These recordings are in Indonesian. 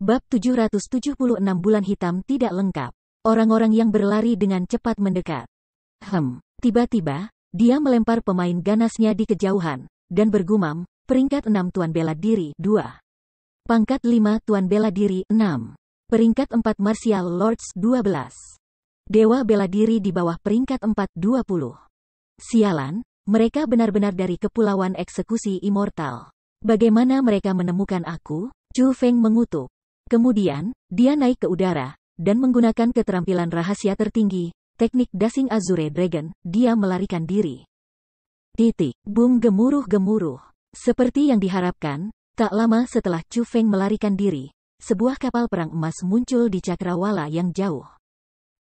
Bab 776 Bulan Hitam tidak lengkap. Orang-orang yang berlari dengan cepat mendekat. Tiba-tiba, dia melempar pemain ganasnya di kejauhan, dan bergumam, peringkat 6 Tuan Bela Diri 2. Pangkat 5 Tuan Bela Diri 6. Peringkat 4 Martial Lords 12. Dewa Bela Diri di bawah peringkat 4 20. Sialan, mereka benar-benar dari Kepulauan Eksekusi Immortal. Bagaimana mereka menemukan aku? Chu Feng mengutuk. Kemudian, dia naik ke udara, dan menggunakan keterampilan rahasia tertinggi, teknik Dashing Azure Dragon, dia melarikan diri. Boom gemuruh-gemuruh. Seperti yang diharapkan, tak lama setelah Chu Feng melarikan diri, sebuah kapal perang emas muncul di cakrawala yang jauh.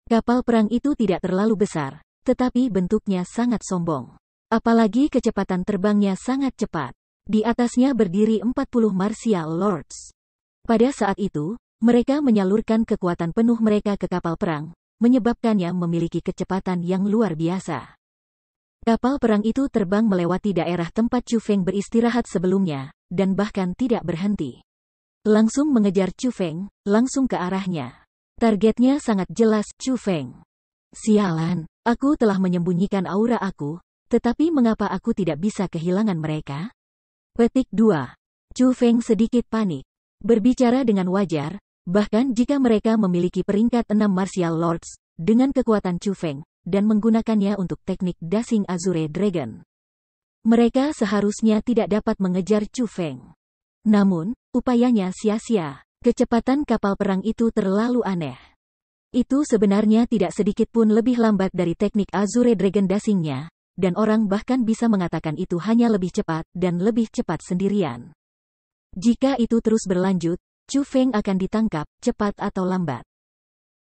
Kapal perang itu tidak terlalu besar, tetapi bentuknya sangat sombong. Apalagi kecepatan terbangnya sangat cepat. Di atasnya berdiri 40 Martial Lords. Pada saat itu, mereka menyalurkan kekuatan penuh mereka ke kapal perang, menyebabkannya memiliki kecepatan yang luar biasa. Kapal perang itu terbang melewati daerah tempat Chu Feng beristirahat sebelumnya, dan bahkan tidak berhenti. Langsung mengejar Chu Feng, langsung ke arahnya. Targetnya sangat jelas, Chu Feng. Sialan, aku telah menyembunyikan aura aku, tetapi mengapa aku tidak bisa kehilangan mereka? Petik 2. Chu Feng sedikit panik. Berbicara dengan wajar, bahkan jika mereka memiliki peringkat 6 Martial Lords, dengan kekuatan Chu Feng, dan menggunakannya untuk teknik Dashing Azure Dragon. Mereka seharusnya tidak dapat mengejar Chu Feng. Namun, upayanya sia-sia. Kecepatan kapal perang itu terlalu aneh. Itu sebenarnya tidak sedikit pun lebih lambat dari teknik Azure Dragon Dashing-nya, dan orang bahkan bisa mengatakan itu hanya lebih cepat dan lebih cepat sendirian. Jika itu terus berlanjut, Chu Feng akan ditangkap, cepat atau lambat.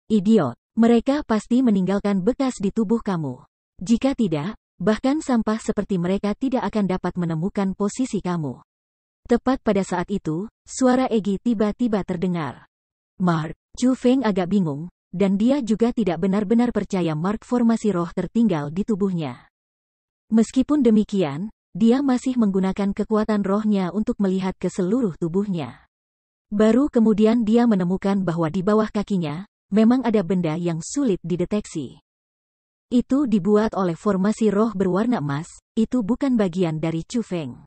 Idiot, mereka pasti meninggalkan bekas di tubuh kamu. Jika tidak, bahkan sampah seperti mereka tidak akan dapat menemukan posisi kamu. Tepat pada saat itu, suara Egi tiba-tiba terdengar. Mark, Chu Feng agak bingung, dan dia juga tidak benar-benar percaya Mark formasi roh tertinggal di tubuhnya. Meskipun demikian, dia masih menggunakan kekuatan rohnya untuk melihat ke seluruh tubuhnya. Baru kemudian dia menemukan bahwa di bawah kakinya, memang ada benda yang sulit dideteksi. Itu dibuat oleh formasi roh berwarna emas, itu bukan bagian dari Chu Feng.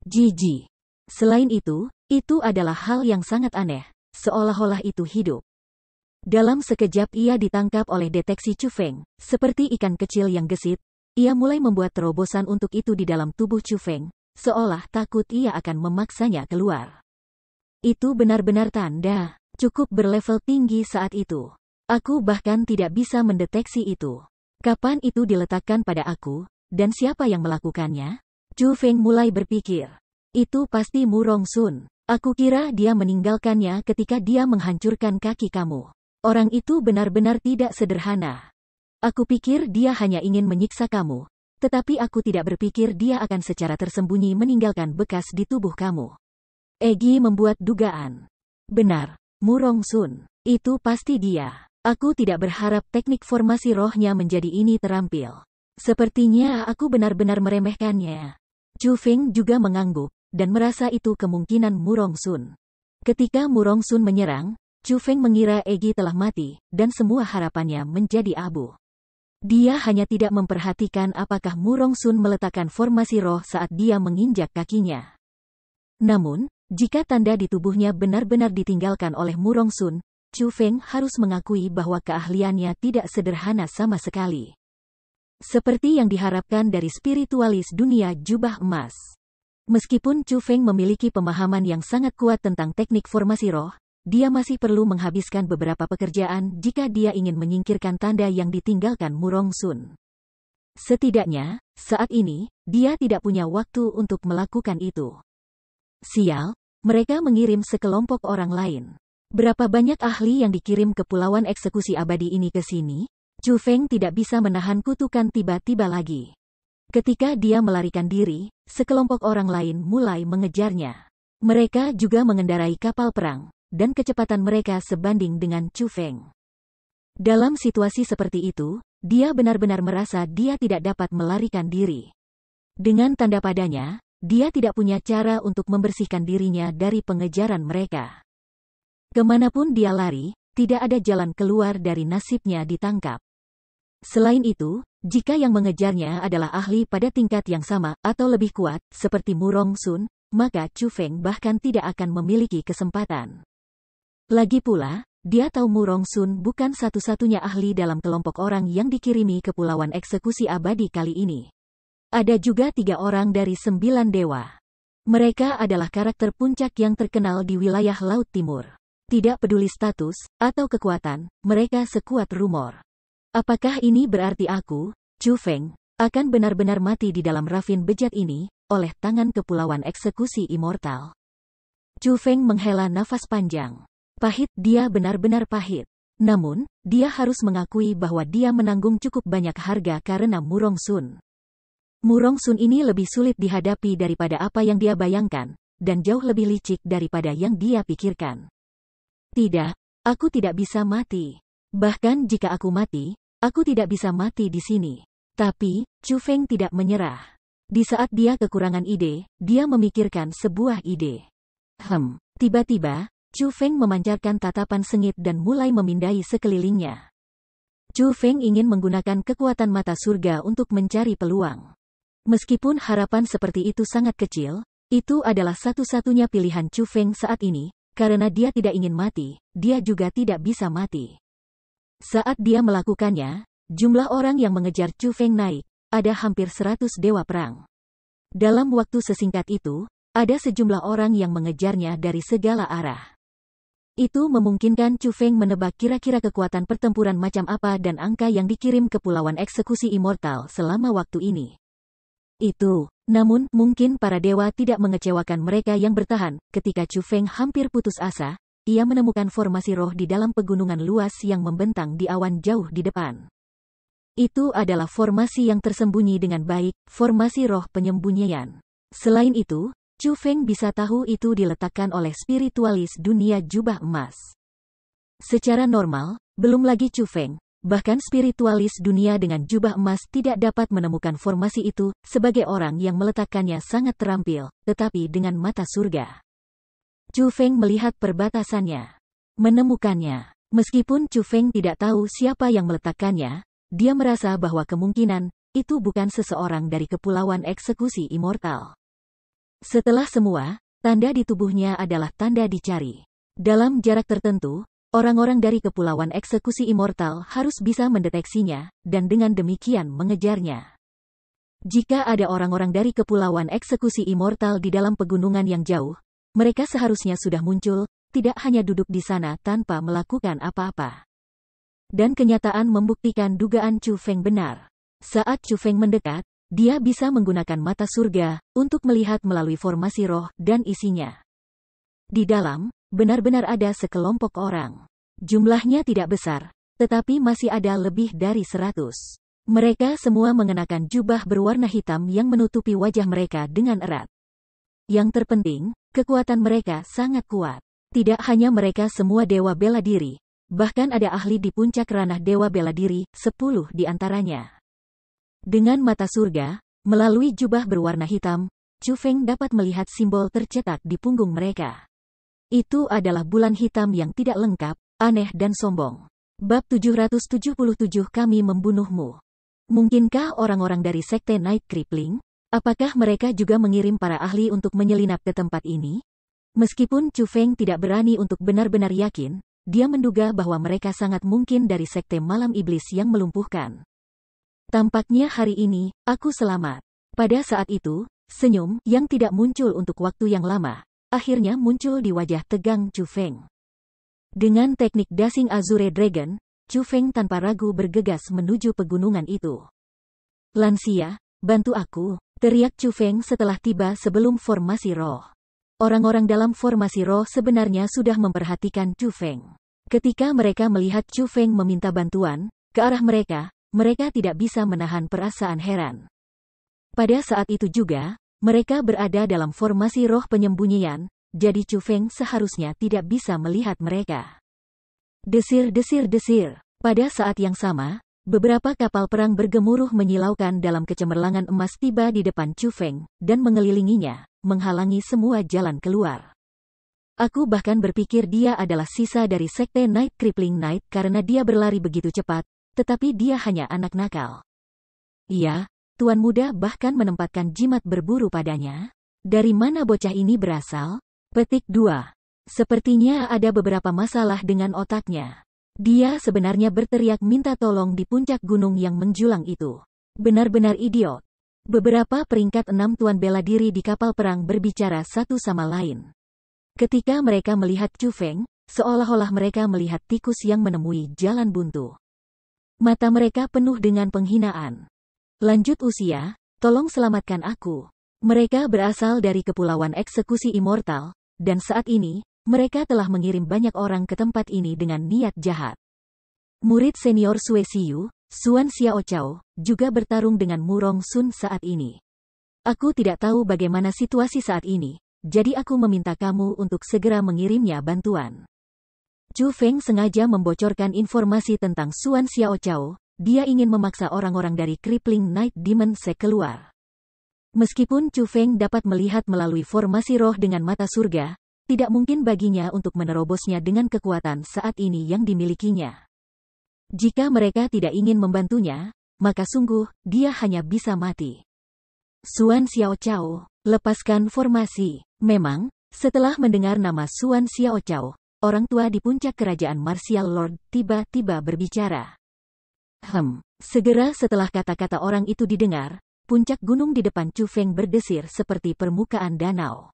Jijik. Selain itu adalah hal yang sangat aneh, seolah-olah itu hidup. Dalam sekejap ia ditangkap oleh deteksi Chu Feng, seperti ikan kecil yang gesit. Ia mulai membuat terobosan untuk itu di dalam tubuh Chu Feng, seolah takut ia akan memaksanya keluar. Itu benar-benar tanda, cukup berlevel tinggi saat itu. Aku bahkan tidak bisa mendeteksi itu. Kapan itu diletakkan pada aku, dan siapa yang melakukannya? Chu Feng mulai berpikir. Itu pasti Mu Rongsun. Aku kira dia meninggalkannya ketika dia menghancurkan kaki kamu. Orang itu benar-benar tidak sederhana. Aku pikir dia hanya ingin menyiksa kamu, tetapi aku tidak berpikir dia akan secara tersembunyi meninggalkan bekas di tubuh kamu. Egi membuat dugaan. Benar, Mu Rongsun. Itu pasti dia. Aku tidak berharap teknik formasi rohnya menjadi ini terampil. Sepertinya aku benar-benar meremehkannya. Chu Feng juga mengangguk, dan merasa itu kemungkinan Mu Rongsun. Ketika Mu Rongsun menyerang, Chu Feng mengira Egi telah mati, dan semua harapannya menjadi abu. Dia hanya tidak memperhatikan apakah Mu Rongsun meletakkan formasi roh saat dia menginjak kakinya. Namun, jika tanda di tubuhnya benar-benar ditinggalkan oleh Mu Rongsun, Chu Feng harus mengakui bahwa keahliannya tidak sederhana sama sekali. Seperti yang diharapkan dari spiritualis dunia jubah emas. Meskipun Chu Feng memiliki pemahaman yang sangat kuat tentang teknik formasi roh, dia masih perlu menghabiskan beberapa pekerjaan jika dia ingin menyingkirkan tanda yang ditinggalkan Mu Rongsun. Setidaknya, saat ini, dia tidak punya waktu untuk melakukan itu. Sial, mereka mengirim sekelompok orang lain. Berapa banyak ahli yang dikirim ke Kepulauan Eksekusi Abadi ini ke sini? Chu Feng tidak bisa menahan kutukan tiba-tiba lagi. Ketika dia melarikan diri, sekelompok orang lain mulai mengejarnya. Mereka juga mengendarai kapal perang, dan kecepatan mereka sebanding dengan Chu Feng. Dalam situasi seperti itu, dia benar-benar merasa dia tidak dapat melarikan diri. Dengan tanda padanya, dia tidak punya cara untuk membersihkan dirinya dari pengejaran mereka. Kemanapun dia lari, tidak ada jalan keluar dari nasibnya ditangkap. Selain itu, jika yang mengejarnya adalah ahli pada tingkat yang sama atau lebih kuat, seperti Mu Rongsun, maka Chu Feng bahkan tidak akan memiliki kesempatan. Lagi pula, dia tahu Mu Rongsun bukan satu-satunya ahli dalam kelompok orang yang dikirimi ke Pulauan Eksekusi Abadi kali ini. Ada juga 3 orang dari 9 dewa. Mereka adalah karakter puncak yang terkenal di wilayah Laut Timur. Tidak peduli status atau kekuatan, mereka sekuat rumor. Apakah ini berarti aku, Chu Feng, akan benar-benar mati di dalam rafin bejat ini, oleh tangan Kepulauan Eksekusi Immortal? Chu Feng menghela nafas panjang. Pahit, dia benar-benar pahit. Namun, dia harus mengakui bahwa dia menanggung cukup banyak harga karena Mu Rongsun. Mu Rongsun ini lebih sulit dihadapi daripada apa yang dia bayangkan, dan jauh lebih licik daripada yang dia pikirkan. Tidak, aku tidak bisa mati. Bahkan jika aku mati, aku tidak bisa mati di sini. Tapi, Chu Feng tidak menyerah. Di saat dia kekurangan ide, dia memikirkan sebuah ide. Tiba-tiba, Chu Feng memancarkan tatapan sengit dan mulai memindai sekelilingnya. Chu Feng ingin menggunakan kekuatan mata surga untuk mencari peluang. Meskipun harapan seperti itu sangat kecil, itu adalah satu-satunya pilihan Chu Feng saat ini, karena dia tidak ingin mati, dia juga tidak bisa mati. Saat dia melakukannya, jumlah orang yang mengejar Chu Feng naik, ada hampir 100 dewa perang. Dalam waktu sesingkat itu, ada sejumlah orang yang mengejarnya dari segala arah. Itu memungkinkan Chu Feng menebak kira-kira kekuatan pertempuran macam apa dan angka yang dikirim ke Pulauan Eksekusi Immortal selama waktu ini. Namun, mungkin para dewa tidak mengecewakan mereka yang bertahan. Ketika Chu Feng hampir putus asa, ia menemukan formasi roh di dalam pegunungan luas yang membentang di awan jauh di depan. Itu adalah formasi yang tersembunyi dengan baik, formasi roh penyembunyian. Selain itu, Chu Feng bisa tahu itu diletakkan oleh spiritualis dunia jubah emas. Secara normal, belum lagi Chu Feng, bahkan spiritualis dunia dengan jubah emas tidak dapat menemukan formasi itu, sebagai orang yang meletakkannya sangat terampil, tetapi dengan mata surga. Chu Feng melihat perbatasannya. Menemukannya. Meskipun Chu Feng tidak tahu siapa yang meletakkannya, dia merasa bahwa kemungkinan itu bukan seseorang dari Kepulauan Eksekusi Immortal. Setelah semua, tanda di tubuhnya adalah tanda dicari. Dalam jarak tertentu, orang-orang dari Kepulauan Eksekusi Immortal harus bisa mendeteksinya, dan dengan demikian mengejarnya. Jika ada orang-orang dari Kepulauan Eksekusi Immortal di dalam pegunungan yang jauh, mereka seharusnya sudah muncul, tidak hanya duduk di sana tanpa melakukan apa-apa. Dan kenyataan membuktikan dugaan Chu Feng benar. Saat Chu Feng mendekat, dia bisa menggunakan mata surga untuk melihat melalui formasi roh dan isinya. Di dalam, benar-benar ada sekelompok orang. Jumlahnya tidak besar, tetapi masih ada lebih dari 100. Mereka semua mengenakan jubah berwarna hitam yang menutupi wajah mereka dengan erat. Yang terpenting, kekuatan mereka sangat kuat. Tidak hanya mereka semua dewa bela diri, bahkan ada ahli di puncak ranah dewa bela diri, 10 di antaranya. Dengan mata surga, melalui jubah berwarna hitam, Chu Feng dapat melihat simbol tercetak di punggung mereka. Itu adalah bulan hitam yang tidak lengkap, aneh dan sombong. Bab 777 Kami membunuhmu. Mungkinkah orang-orang dari Sekte Night Crippling? Apakah mereka juga mengirim para ahli untuk menyelinap ke tempat ini? Meskipun Chu Feng tidak berani untuk benar-benar yakin, dia menduga bahwa mereka sangat mungkin dari Sekte Malam Iblis yang melumpuhkan. Tampaknya hari ini, aku selamat. Pada saat itu, senyum yang tidak muncul untuk waktu yang lama, akhirnya muncul di wajah tegang Chu Feng. Dengan teknik Dashing Azure Dragon, Chu Feng tanpa ragu bergegas menuju pegunungan itu. Lansia, bantu aku, teriak Chu Feng setelah tiba sebelum formasi roh. Orang-orang dalam formasi roh sebenarnya sudah memperhatikan Chu Feng. Ketika mereka melihat Chu Feng meminta bantuan ke arah mereka tidak bisa menahan perasaan heran. Pada saat itu juga, mereka berada dalam formasi roh penyembunyian, jadi Chu Feng seharusnya tidak bisa melihat mereka. Desir. Pada saat yang sama, beberapa kapal perang bergemuruh menyilaukan dalam kecemerlangan emas tiba di depan Chu Feng, dan mengelilinginya, menghalangi semua jalan keluar. Aku bahkan berpikir dia adalah sisa dari sekte Night Crippling Knight karena dia berlari begitu cepat, tetapi dia hanya anak nakal. Iya, Tuan Muda bahkan menempatkan jimat berburu padanya. Dari mana bocah ini berasal? Petik 2. Sepertinya ada beberapa masalah dengan otaknya. Dia sebenarnya berteriak minta tolong di puncak gunung yang menjulang itu. Benar-benar idiot. Beberapa peringkat 6 tuan bela diri di kapal perang berbicara satu sama lain. Ketika mereka melihat Chu Feng, seolah-olah mereka melihat tikus yang menemui jalan buntu. Mata mereka penuh dengan penghinaan. Lanjut usia, tolong selamatkan aku. Mereka berasal dari Kepulauan Eksekusi Immortal, dan saat ini, mereka telah mengirim banyak orang ke tempat ini dengan niat jahat. Murid senior Sue Siyu, Xuan Xiaochao, juga bertarung dengan Murong Sun saat ini. Aku tidak tahu bagaimana situasi saat ini, jadi aku meminta kamu untuk segera mengirimnya bantuan. Chu Feng sengaja membocorkan informasi tentang Xuan Xiaochao, dia ingin memaksa orang-orang dari Crippling Night Demon Sect keluar. Meskipun Chu Feng dapat melihat melalui formasi roh dengan mata surga, tidak mungkin baginya untuk menerobosnya dengan kekuatan saat ini yang dimilikinya. Jika mereka tidak ingin membantunya, maka sungguh, dia hanya bisa mati. Xuan Xiaochao, lepaskan formasi. Memang, setelah mendengar nama Xuan Xiaochao, orang tua di puncak kerajaan Martial Lord tiba-tiba berbicara. Segera setelah kata-kata orang itu didengar, puncak gunung di depan Chu Feng berdesir seperti permukaan danau.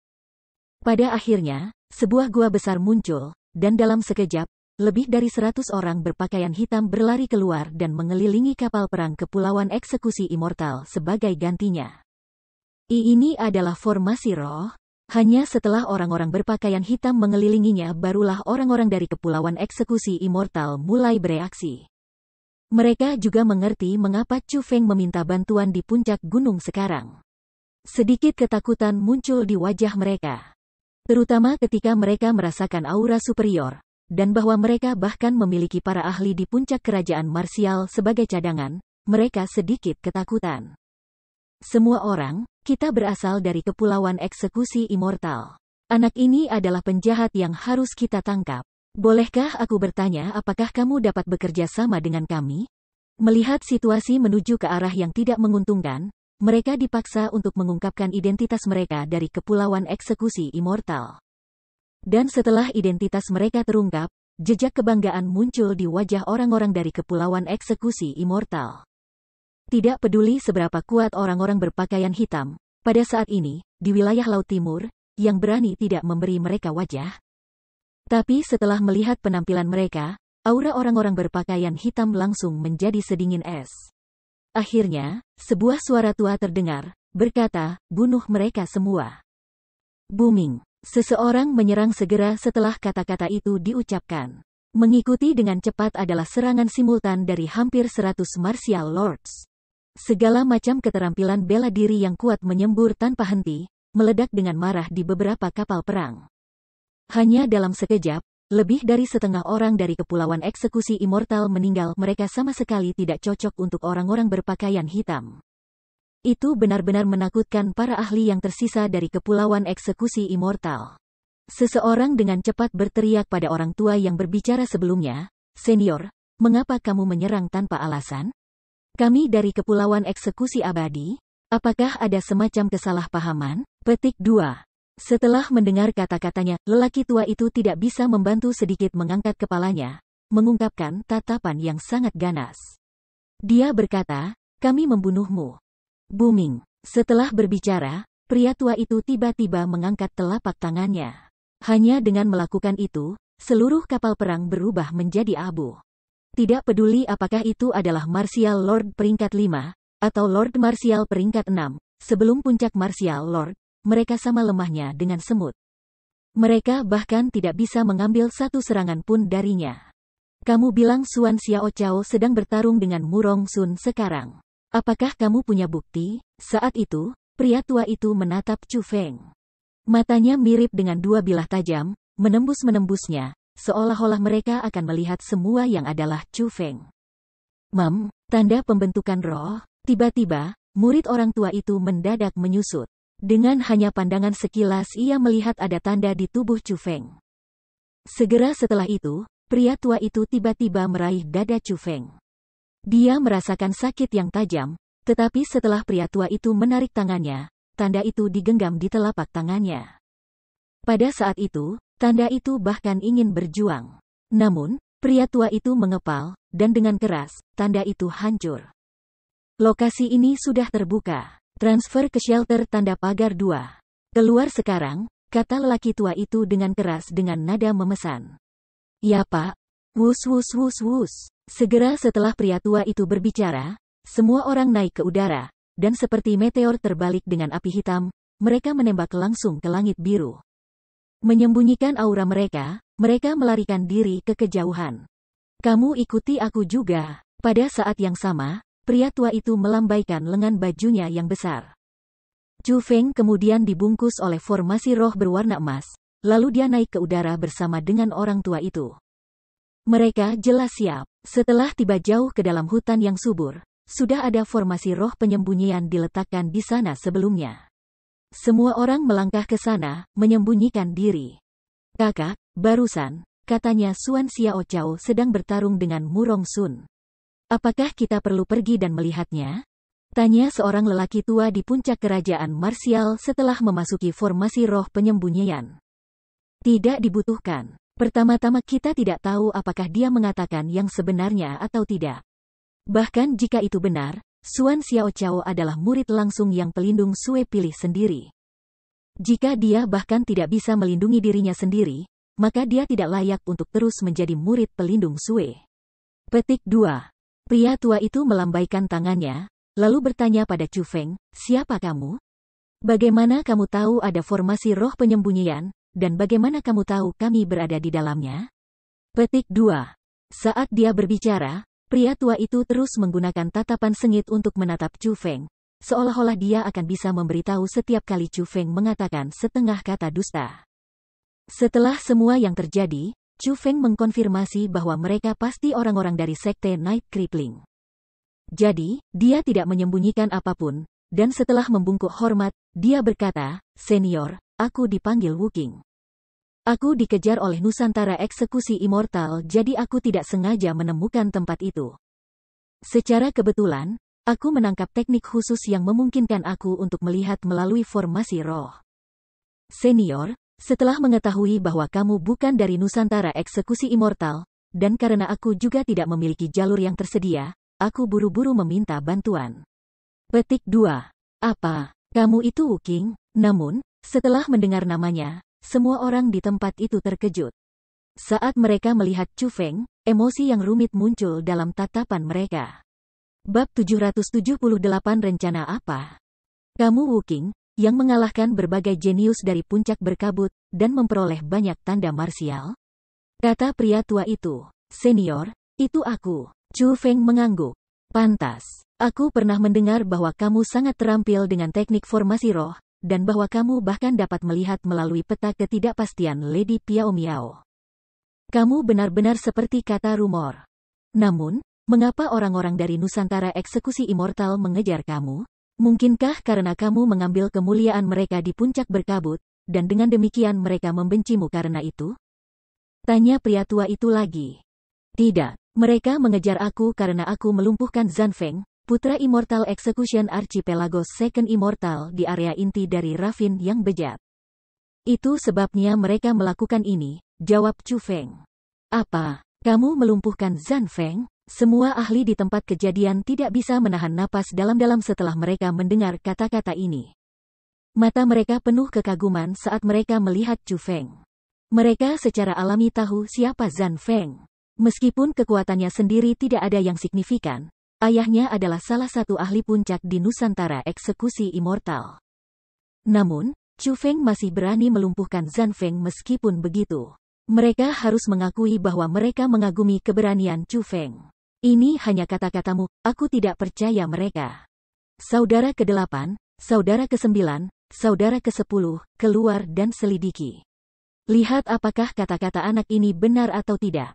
Pada akhirnya, sebuah gua besar muncul, dan dalam sekejap, lebih dari 100 orang berpakaian hitam berlari keluar dan mengelilingi kapal perang Kepulauan Eksekusi Immortal sebagai gantinya. Ini adalah formasi roh. Hanya setelah orang-orang berpakaian hitam mengelilinginya barulah orang-orang dari Kepulauan Eksekusi Immortal mulai bereaksi. Mereka juga mengerti mengapa Chu Feng meminta bantuan di puncak gunung sekarang. Sedikit ketakutan muncul di wajah mereka. Terutama ketika mereka merasakan aura superior, dan bahwa mereka bahkan memiliki para ahli di puncak kerajaan marsial sebagai cadangan, mereka sedikit ketakutan. Semua orang, kita berasal dari Kepulauan Eksekusi Immortal. Anak ini adalah penjahat yang harus kita tangkap. Bolehkah aku bertanya apakah kamu dapat bekerja sama dengan kami? Melihat situasi menuju ke arah yang tidak menguntungkan, mereka dipaksa untuk mengungkapkan identitas mereka dari Kepulauan Eksekusi Immortal. Dan setelah identitas mereka terungkap, jejak kebanggaan muncul di wajah orang-orang dari Kepulauan Eksekusi Immortal. Tidak peduli seberapa kuat orang-orang berpakaian hitam, pada saat ini, di wilayah Laut Timur, yang berani tidak memberi mereka wajah. Tapi setelah melihat penampilan mereka, aura orang-orang berpakaian hitam langsung menjadi sedingin es. Akhirnya, sebuah suara tua terdengar, berkata, bunuh mereka semua. Booming. Seseorang menyerang segera setelah kata-kata itu diucapkan. Mengikuti dengan cepat adalah serangan simultan dari hampir 100 martial lords. Segala macam keterampilan bela diri yang kuat menyembur tanpa henti, meledak dengan marah di beberapa kapal perang. Hanya dalam sekejap, lebih dari setengah orang dari Kepulauan Eksekusi Immortal meninggal. Mereka sama sekali tidak cocok untuk orang-orang berpakaian hitam. Itu benar-benar menakutkan para ahli yang tersisa dari Kepulauan Eksekusi Immortal. Seseorang dengan cepat berteriak pada orang tua yang berbicara sebelumnya, "Senior, mengapa kamu menyerang tanpa alasan? Kami dari Kepulauan Eksekusi Abadi, apakah ada semacam kesalahpahaman?" Petik 2. Setelah mendengar kata-katanya, lelaki tua itu tidak bisa membantu sedikit mengangkat kepalanya, mengungkapkan tatapan yang sangat ganas. Dia berkata, "Kami membunuhmu." Booming. Setelah berbicara, pria tua itu tiba-tiba mengangkat telapak tangannya. Hanya dengan melakukan itu, seluruh kapal perang berubah menjadi abu. Tidak peduli apakah itu adalah Martial Lord peringkat 5, atau Lord Martial peringkat 6, sebelum puncak Martial Lord, mereka sama lemahnya dengan semut. Mereka bahkan tidak bisa mengambil satu serangan pun darinya. Kamu bilang Xuan Xiaochao sedang bertarung dengan Murong Sun sekarang. Apakah kamu punya bukti? Saat itu, pria tua itu menatap Chu Feng. Matanya mirip dengan dua bilah tajam, menembus-menembusnya, seolah-olah mereka akan melihat semua yang adalah Chu Feng. Tanda pembentukan roh. Tiba-tiba, murid orang tua itu mendadak menyusut. Dengan hanya pandangan sekilas ia melihat ada tanda di tubuh Chu Feng. Segera setelah itu, pria tua itu tiba-tiba meraih dada Chu Feng. Dia merasakan sakit yang tajam, tetapi setelah pria tua itu menarik tangannya, tanda itu digenggam di telapak tangannya. Pada saat itu, tanda itu bahkan ingin berjuang. Namun, pria tua itu mengepal, dan dengan keras, tanda itu hancur. Lokasi ini sudah terbuka. Transfer ke shelter tanda pagar 2. Keluar sekarang, kata lelaki tua itu dengan keras dengan nada memesan. Ya Pak. Wus wus wus wus. Segera setelah pria tua itu berbicara, semua orang naik ke udara, dan seperti meteor terbalik dengan api hitam, mereka menembak langsung ke langit biru. Menyembunyikan aura mereka melarikan diri ke kejauhan. Kamu ikuti aku juga. Pada saat yang sama, pria tua itu melambaikan lengan bajunya yang besar. Chu Feng kemudian dibungkus oleh formasi roh berwarna emas, lalu dia naik ke udara bersama dengan orang tua itu. Mereka jelas siap. Setelah tiba jauh ke dalam hutan yang subur, sudah ada formasi roh penyembunyian diletakkan di sana sebelumnya. Semua orang melangkah ke sana, menyembunyikan diri. Kakak, barusan, katanya Xuan Xiao Chao sedang bertarung dengan Murong Sun. Apakah kita perlu pergi dan melihatnya? Tanya seorang lelaki tua di puncak kerajaan marsial setelah memasuki formasi roh penyembunyian. Tidak dibutuhkan. Pertama-tama kita tidak tahu apakah dia mengatakan yang sebenarnya atau tidak. Bahkan jika itu benar, Xuan Xiao Chao adalah murid langsung yang pelindung Sue pilih sendiri. Jika dia bahkan tidak bisa melindungi dirinya sendiri, maka dia tidak layak untuk terus menjadi murid pelindung Sue. Petik 2. Pria tua itu melambaikan tangannya, lalu bertanya pada Chu Feng, siapa kamu? Bagaimana kamu tahu ada formasi roh penyembunyian, dan bagaimana kamu tahu kami berada di dalamnya? Petik 2. Saat dia berbicara, pria tua itu terus menggunakan tatapan sengit untuk menatap Chu Feng, seolah-olah dia akan bisa memberitahu setiap kali Chu Feng mengatakan setengah kata dusta. Setelah semua yang terjadi, Chu Feng mengkonfirmasi bahwa mereka pasti orang-orang dari sekte Night Crippling. Jadi, dia tidak menyembunyikan apapun, dan setelah membungkuk hormat, dia berkata, Senior, aku dipanggil Wuking. Aku dikejar oleh Nusantara Eksekusi Immortal jadi aku tidak sengaja menemukan tempat itu. Secara kebetulan, aku menangkap teknik khusus yang memungkinkan aku untuk melihat melalui formasi roh. Senior, setelah mengetahui bahwa kamu bukan dari Nusantara Eksekusi Immortal, dan karena aku juga tidak memiliki jalur yang tersedia, aku buru-buru meminta bantuan. Petik 2. Apa? Kamu itu Wuking? Namun, setelah mendengar namanya, semua orang di tempat itu terkejut. Saat mereka melihat Chu Feng, emosi yang rumit muncul dalam tatapan mereka. Bab 778 Rencana Apa? Kamu Wuking, yang mengalahkan berbagai jenius dari puncak berkabut, dan memperoleh banyak tanda marsial? Kata pria tua itu. Senior, itu aku. Chu Feng mengangguk. Pantas. Aku pernah mendengar bahwa kamu sangat terampil dengan teknik formasi roh, dan bahwa kamu bahkan dapat melihat melalui peta ketidakpastian Lady Piao Miao. Kamu benar-benar seperti kata rumor. Namun, mengapa orang-orang dari Nusantara Eksekusi Immortal mengejar kamu? Mungkinkah karena kamu mengambil kemuliaan mereka di puncak berkabut, dan dengan demikian mereka membencimu karena itu? Tanya pria tua itu lagi. Tidak, mereka mengejar aku karena aku melumpuhkan Zanfeng, putra Immortal Execution Archipelagos Second Immortal di area inti dari Ravin yang bejat. Itu sebabnya mereka melakukan ini, jawab Chu Feng. Apa? Kamu melumpuhkan Zanfeng? Semua ahli di tempat kejadian tidak bisa menahan napas dalam-dalam setelah mereka mendengar kata-kata ini. Mata mereka penuh kekaguman saat mereka melihat Chu Feng. Mereka secara alami tahu siapa Zanfeng. Meskipun kekuatannya sendiri tidak ada yang signifikan, ayahnya adalah salah satu ahli puncak di Nusantara Eksekusi Immortal. Namun, Chu Feng masih berani melumpuhkan Zanfeng meskipun begitu. Mereka harus mengakui bahwa mereka mengagumi keberanian Chu Feng. Ini hanya kata-katamu, aku tidak percaya mereka. Saudara ke-8, saudara ke-9, saudara ke-10, keluar dan selidiki. Lihat apakah kata-kata anak ini benar atau tidak.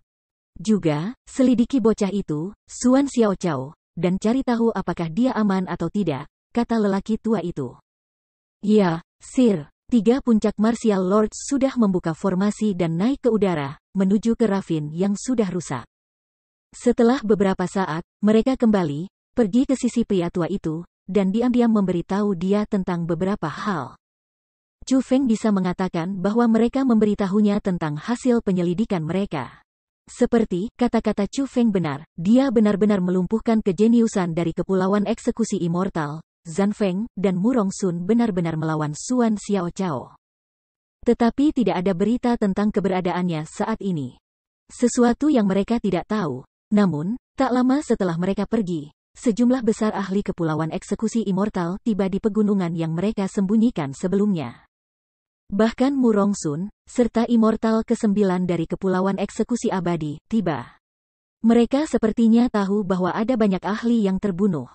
Juga, selidiki bocah itu, Xuan Xiao Chao, dan cari tahu apakah dia aman atau tidak, kata lelaki tua itu. Ya, Sir. 3 puncak Martial Lords sudah membuka formasi dan naik ke udara, menuju ke Ravin yang sudah rusak. Setelah beberapa saat, mereka kembali, pergi ke sisi pria tua itu, dan diam-diam memberitahu dia tentang beberapa hal. Chu Feng bisa mengatakan bahwa mereka memberitahunya tentang hasil penyelidikan mereka. Seperti kata-kata Chu Feng benar, dia benar-benar melumpuhkan kejeniusan dari Kepulauan Eksekusi Immortal. Zhan Feng dan Murong Sun benar-benar melawan Xuan Xiao Chao. Tetapi tidak ada berita tentang keberadaannya saat ini. Sesuatu yang mereka tidak tahu. Namun, tak lama setelah mereka pergi, sejumlah besar ahli Kepulauan Eksekusi Immortal tiba di pegunungan yang mereka sembunyikan sebelumnya. Bahkan Murong Sun, serta Immortal ke-9 dari Kepulauan Eksekusi Abadi, tiba. Mereka sepertinya tahu bahwa ada banyak ahli yang terbunuh.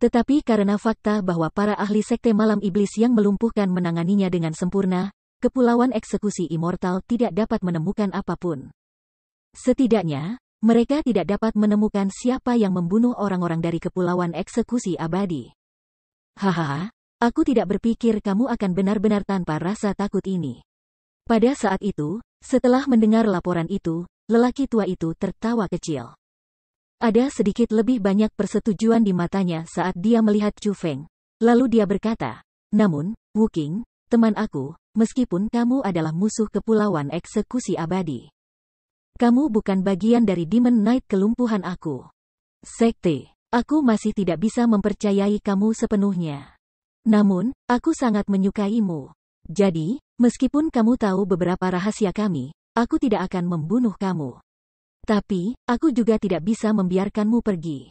Tetapi karena fakta bahwa para ahli Sekte Malam Iblis yang melumpuhkan menanganinya dengan sempurna, Kepulauan Eksekusi Immortal tidak dapat menemukan apapun. Setidaknya, mereka tidak dapat menemukan siapa yang membunuh orang-orang dari Kepulauan Eksekusi Abadi. Hahaha, aku tidak berpikir kamu akan benar-benar tanpa rasa takut ini. Pada saat itu, setelah mendengar laporan itu, lelaki tua itu tertawa kecil. Ada sedikit lebih banyak persetujuan di matanya saat dia melihat Chu Feng. Lalu dia berkata, namun, Wu Qing, teman aku, meskipun kamu adalah musuh Kepulauan Eksekusi Abadi, kamu bukan bagian dari Demon Knight kelumpuhan aku. Sekte, aku masih tidak bisa mempercayai kamu sepenuhnya. Namun, aku sangat menyukaimu. Jadi, meskipun kamu tahu beberapa rahasia kami, aku tidak akan membunuh kamu. Tapi, aku juga tidak bisa membiarkanmu pergi.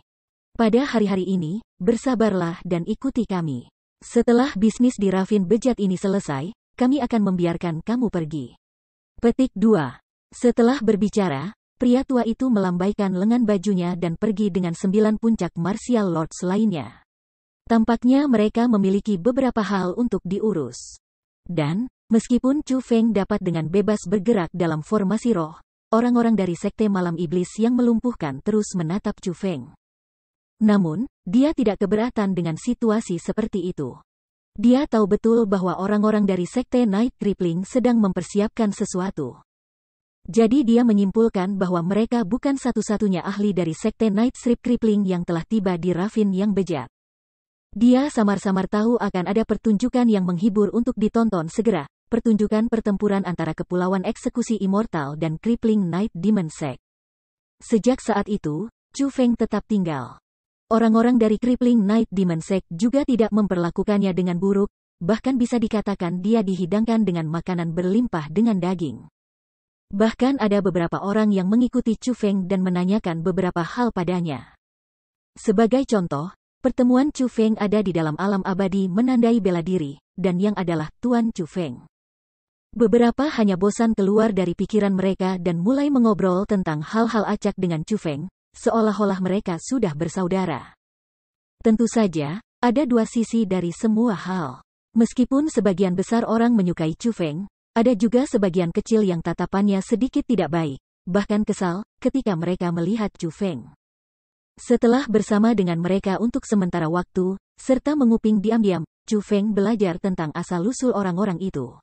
Pada hari-hari ini, bersabarlah dan ikuti kami. Setelah bisnis di Ravin bejat ini selesai, kami akan membiarkan kamu pergi. Petik 2. Setelah berbicara, pria tua itu melambaikan lengan bajunya dan pergi dengan 9 puncak Martial Lords lainnya. Tampaknya mereka memiliki beberapa hal untuk diurus. Dan, meskipun Chu Feng dapat dengan bebas bergerak dalam formasi roh, orang-orang dari Sekte Malam Iblis yang melumpuhkan terus menatap Chu Feng. Namun, dia tidak keberatan dengan situasi seperti itu. Dia tahu betul bahwa orang-orang dari Sekte Night Crippling sedang mempersiapkan sesuatu. Jadi dia menyimpulkan bahwa mereka bukan satu-satunya ahli dari Sekte Night Strip Crippling yang telah tiba di Ravin yang bejat. Dia samar-samar tahu akan ada pertunjukan yang menghibur untuk ditonton segera. Pertunjukan pertempuran antara Kepulauan Eksekusi Immortal dan Crippling Night Demon Sect. Sejak saat itu, Chu Feng tetap tinggal. Orang-orang dari Crippling Night Demon Sect juga tidak memperlakukannya dengan buruk, bahkan bisa dikatakan dia dihidangkan dengan makanan berlimpah dengan daging. Bahkan ada beberapa orang yang mengikuti Chu Feng dan menanyakan beberapa hal padanya. Sebagai contoh, pertemuan Chu Feng ada di dalam alam abadi menandai bela diri, dan yang adalah Tuan Chu Feng. Beberapa hanya bosan keluar dari pikiran mereka dan mulai mengobrol tentang hal-hal acak dengan Chu Feng, seolah-olah mereka sudah bersaudara. Tentu saja, ada dua sisi dari semua hal. Meskipun sebagian besar orang menyukai Chu Feng, ada juga sebagian kecil yang tatapannya sedikit tidak baik, bahkan kesal, ketika mereka melihat Chu Feng. Setelah bersama dengan mereka untuk sementara waktu, serta menguping diam-diam, Chu Feng belajar tentang asal-usul orang-orang itu.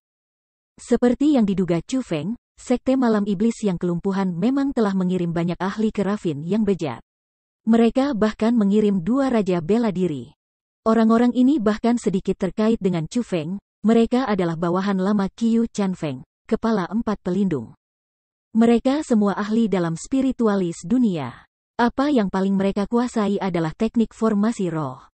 Seperti yang diduga Chu Feng, Sekte Malam Iblis yang kelumpuhan memang telah mengirim banyak ahli ke Ravin yang bejat. Mereka bahkan mengirim 2 raja bela diri. Orang-orang ini bahkan sedikit terkait dengan Chu Feng, mereka adalah bawahan lama Qiu Chan Feng, kepala 4 pelindung. Mereka semua ahli dalam spiritualis dunia. Apa yang paling mereka kuasai adalah teknik formasi roh.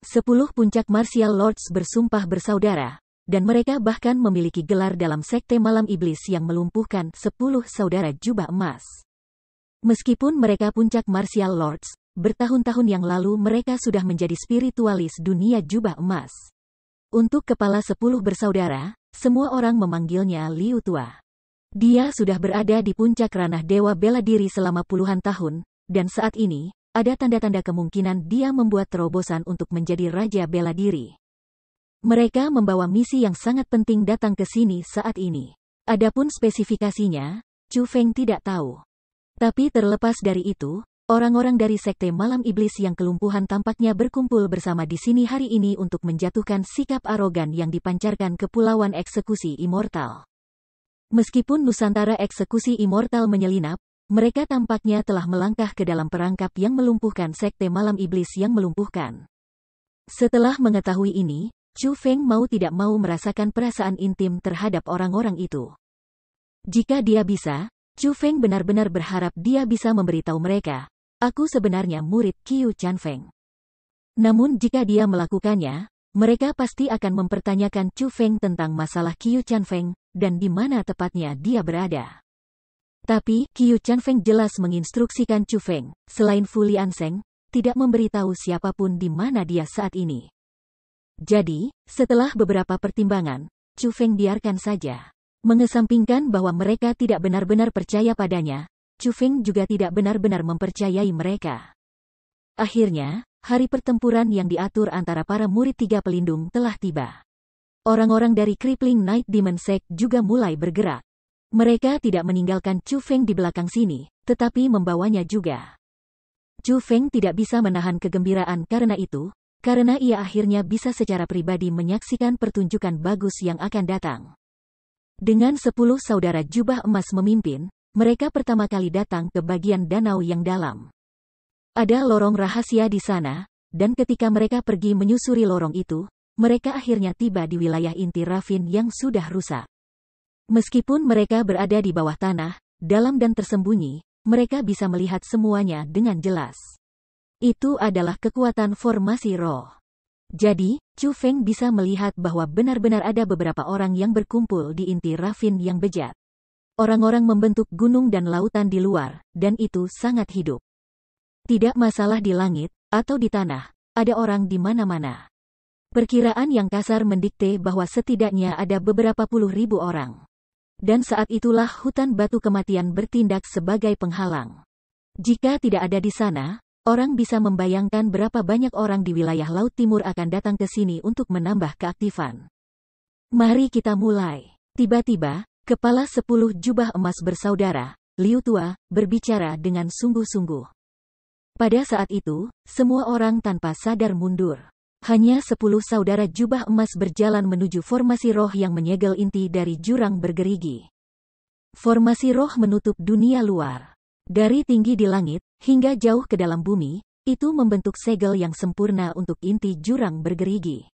10 puncak Martial Lords bersumpah bersaudara, dan mereka bahkan memiliki gelar dalam Sekte Malam Iblis yang melumpuhkan 10 saudara jubah emas. Meskipun mereka puncak Martial Lords, bertahun-tahun yang lalu mereka sudah menjadi spiritualis dunia jubah emas. Untuk kepala 10 bersaudara, semua orang memanggilnya Liu Tua. Dia sudah berada di puncak ranah Dewa Bela Diri selama puluhan tahun, dan saat ini, ada tanda-tanda kemungkinan dia membuat terobosan untuk menjadi Raja Bela Diri. Mereka membawa misi yang sangat penting datang ke sini saat ini. Adapun spesifikasinya, Chu Feng tidak tahu. Tapi terlepas dari itu, Orang-orang dari Sekte Malam Iblis yang kelumpuhan tampaknya berkumpul bersama di sini hari ini untuk menjatuhkan sikap arogan yang dipancarkan Kepulauan Eksekusi Immortal. Meskipun Nusantara Eksekusi Immortal menyelinap, mereka tampaknya telah melangkah ke dalam perangkap yang melumpuhkan Sekte Malam Iblis yang melumpuhkan. Setelah mengetahui ini, Chu Feng mau tidak mau merasakan perasaan intim terhadap orang-orang itu. Jika dia bisa, Chu Feng benar-benar berharap dia bisa memberitahu mereka, "Aku sebenarnya murid Qiu Chanfeng." Namun jika dia melakukannya, mereka pasti akan mempertanyakan Chu Feng tentang masalah Qiu Chanfeng, dan di mana tepatnya dia berada. Tapi, Qiu Chanfeng jelas menginstruksikan Chu Feng, selain Fu Lianseng, tidak memberitahu siapapun di mana dia saat ini. Jadi, setelah beberapa pertimbangan, Chu Feng biarkan saja. Mengesampingkan bahwa mereka tidak benar-benar percaya padanya, Chu Feng juga tidak benar-benar mempercayai mereka. Akhirnya, hari pertempuran yang diatur antara para murid tiga pelindung telah tiba. Orang-orang dari Crippling Night Demon Sect juga mulai bergerak. Mereka tidak meninggalkan Chu Feng di belakang sini, tetapi membawanya juga. Chu Feng tidak bisa menahan kegembiraan karena itu, karena ia akhirnya bisa secara pribadi menyaksikan pertunjukan bagus yang akan datang. Dengan 10 saudara jubah emas memimpin, mereka pertama kali datang ke bagian danau yang dalam. Ada lorong rahasia di sana, dan ketika mereka pergi menyusuri lorong itu, mereka akhirnya tiba di wilayah inti Ravin yang sudah rusak. Meskipun mereka berada di bawah tanah, dalam dan tersembunyi, mereka bisa melihat semuanya dengan jelas. Itu adalah kekuatan formasi roh. Jadi, Chu Feng bisa melihat bahwa benar-benar ada beberapa orang yang berkumpul di inti Ravin yang bejat. Orang-orang membentuk gunung dan lautan di luar, dan itu sangat hidup. Tidak masalah di langit, atau di tanah, ada orang di mana-mana. Perkiraan yang kasar mendikte bahwa setidaknya ada beberapa puluh ribu orang. Dan saat itulah hutan batu kematian bertindak sebagai penghalang. Jika tidak ada di sana, orang bisa membayangkan berapa banyak orang di wilayah Laut Timur akan datang ke sini untuk menambah keaktifan. Mari kita mulai. Tiba-tiba, kepala 10 jubah emas bersaudara, Liu Tua, berbicara dengan sungguh-sungguh. Pada saat itu, semua orang tanpa sadar mundur. Hanya 10 saudara jubah emas berjalan menuju formasi roh yang menyegel inti dari jurang bergerigi. Formasi roh menutup dunia luar. Dari tinggi di langit, hingga jauh ke dalam bumi, itu membentuk segel yang sempurna untuk inti jurang bergerigi.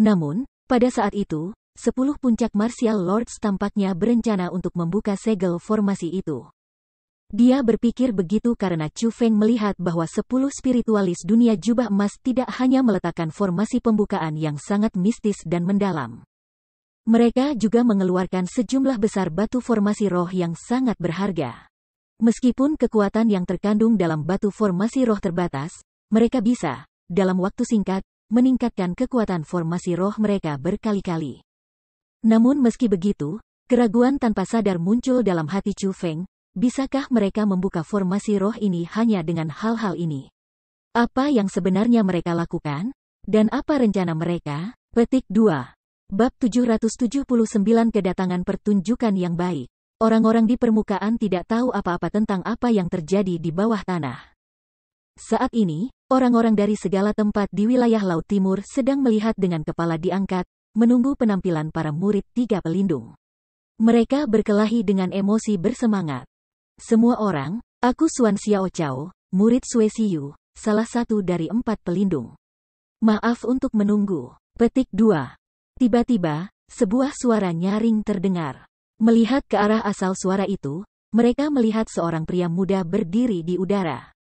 Namun, pada saat itu, 10 puncak martial lords tampaknya berencana untuk membuka segel formasi itu. Dia berpikir begitu karena Chu Feng melihat bahwa 10 spiritualis dunia jubah emas tidak hanya meletakkan formasi pembukaan yang sangat mistis dan mendalam. Mereka juga mengeluarkan sejumlah besar batu formasi roh yang sangat berharga. Meskipun kekuatan yang terkandung dalam batu formasi roh terbatas, mereka bisa, dalam waktu singkat, meningkatkan kekuatan formasi roh mereka berkali-kali. Namun meski begitu, keraguan tanpa sadar muncul dalam hati Chu Feng. Bisakah mereka membuka formasi roh ini hanya dengan hal-hal ini? Apa yang sebenarnya mereka lakukan? Dan apa rencana mereka? Petik 2. Bab 779 Kedatangan pertunjukan yang baik. Orang-orang di permukaan tidak tahu apa-apa tentang apa yang terjadi di bawah tanah. Saat ini, orang-orang dari segala tempat di wilayah Laut Timur sedang melihat dengan kepala diangkat, menunggu penampilan para murid tiga pelindung. Mereka berkelahi dengan emosi bersemangat. Semua orang, aku Xuan Xiao Chao, murid Sui Siyu, salah satu dari 4 pelindung. Maaf untuk menunggu. Petik 2. Tiba-tiba, sebuah suara nyaring terdengar. Melihat ke arah asal suara itu, mereka melihat seorang pria muda berdiri di udara.